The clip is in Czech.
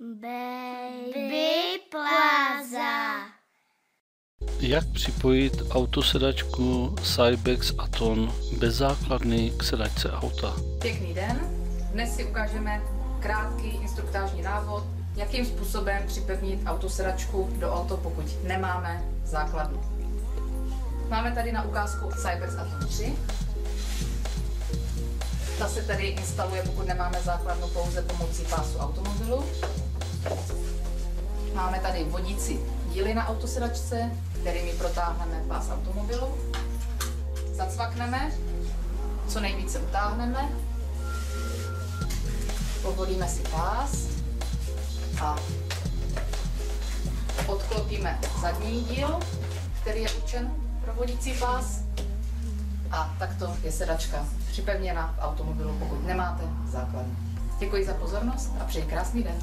Baby Plaza. Jak připojit autosedačku Cybex Aton bez základny k sedačce auta? Pěkný den. Dnes si ukážeme krátký instruktážní návod, jakým způsobem připevnit autosedačku do auto, pokud nemáme základnu. Máme tady na ukázku Cybex Aton 3. Ta se tady instaluje, pokud nemáme základnu, pouze pomocí pásu automobilu. Máme tady vodící díly na autosedačce, kterými protáhneme pás automobilu. Zacvakneme, co nejvíce utáhneme, povolíme si pás a odklopíme zadní díl, který je určen pro vodící pás. A takto je sedačka připevněna v automobilu, pokud nemáte základnu. Děkuji za pozornost a přeji krásný den.